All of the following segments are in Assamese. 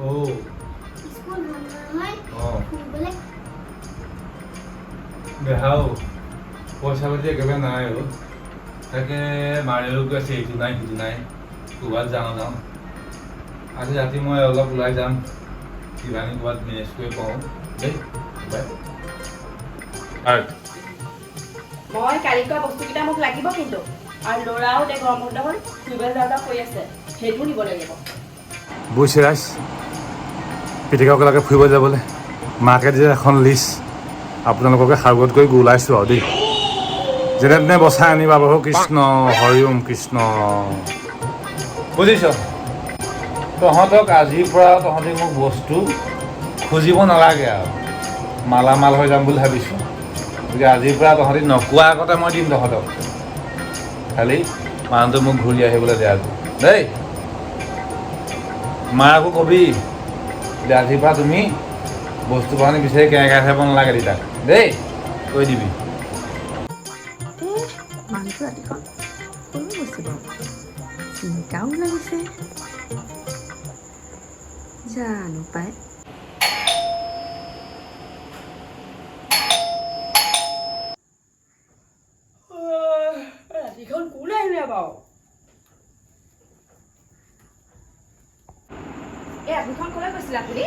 Oh. School নহয় Oh. ফুৰিবলৈ দেখাও পইচা পাতি একেবাৰে নাই আৰু তাকে মাৰিলেও কৈ আছে এইটো নাই সিটো নাই ক'ৰবাত যাওঁ আজি ৰাতি মই অলপ ওলাই যাম কিবা নি ক'ৰবাত মেনেজ কৰি পাওঁ দেই বাই মই কালি কোৱা বস্তুকেইটা মোক লাগিব কিন্তু আৰু ল'ৰাও দে গৰম বন্ধ হ'ল ফুৰিবলৈ যাওঁ কৈ আছে সেইটোও নিব লাগিব বুজিছে ৰাইজ পিটিকাকলৈকে ফুৰিব যাবলৈ মাকে যে এখন লিষ্ট আপোনালোককে সাগত কৰি ওলাইছোঁ আৰু দেই যেনে তেনে বচাই আনিবা প্ৰভু কৃষ্ণ হৰি ওম কৃষ্ণ বুজিছ তহঁতক আজিৰ পৰা তহঁতি মোক বস্তু খুজিব নালাগে আৰু মালামাল হৈ যাম বুলি ভাবিছোঁ গতিকে আজিৰ পৰা তহঁতি নোকোৱা আগতে মই দিম তহঁতক খালি মানুহটো মোক ঘূৰি আহিবলৈ দিয়া দেই মাকো কবি যে আজিৰ পৰা তুমি বস্তু বাহানি বিচাৰি কেনেকৈ খাব নালাগে দেউতাক দেই কৈ দিবি মানুহটো ৰাতিখন কোনো গৈছে বাৰু চিন্তাও লাগিছে জানো পাই ৰাতিখন কোন আহিলে বাৰু এই আপুনিখন ক'লৈ গৈছিল আপুনি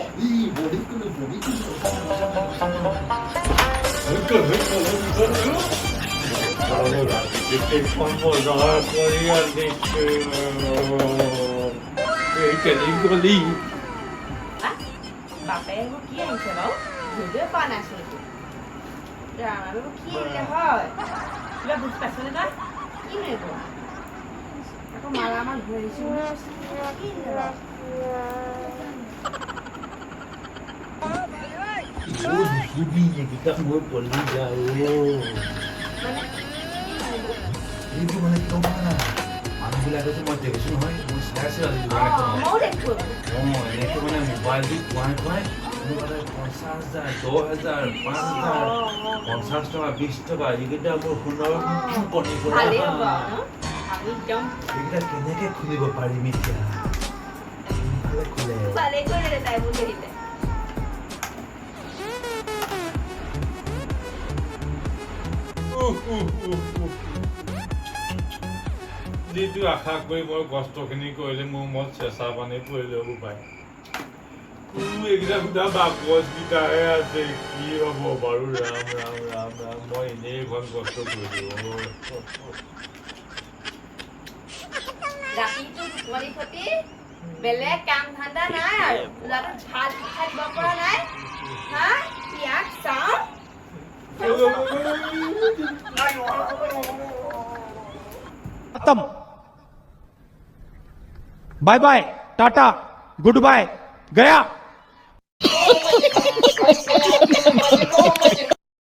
বাপে মোক কি আহিছে বাৰু ধৰিবই পৰা নাইছো এইটো ৰামাবে মোক কি আহিলে হয় কিবা বুজি পাইছনে তই কি নাহিব আকৌ মালা আমাৰ ঘূৰি আহিছো কি আহিলে বাৰু মানুহবিলাকেতো মই দেখিছোঁ নহয় মই চাইছোঁ আজি ময়ো দেখো এনেকৈ মানে মোবাইলটো খুৱাই মোৰ মানে 50,000 10,000 5,000 50 টকা 20 টকা এইকেইটা মোৰ সোণৰ কণী ভালেই হ'ব ন আমি একদম এইকেইটা কেনেকৈ খুলিব পাৰিম এতিয়া ভালে খোলে ভালেই কৰিলে তাই মোক দেখিলে যিটো আশা কৰি মই কষ্টখিনি কৰিলে মোৰ মত চেঁচা পানী পৰিলে পায় এইকেইটা সুধা বাকচকেইটাহে আছে কি হ'ব বাৰু ৰাম ৰাম ৰাম ৰাম মই এনেই এখন কষ্ট কৰিলোঁ ৰাতিটো টোপনি ক্ষতি বেলেগ কাম ধান্দা নাই আৰু ল'ৰাটো ভাত খাই দিব পৰা নাই হা পিয়াক চাওঁ खत्म bye bye tata goodbye गया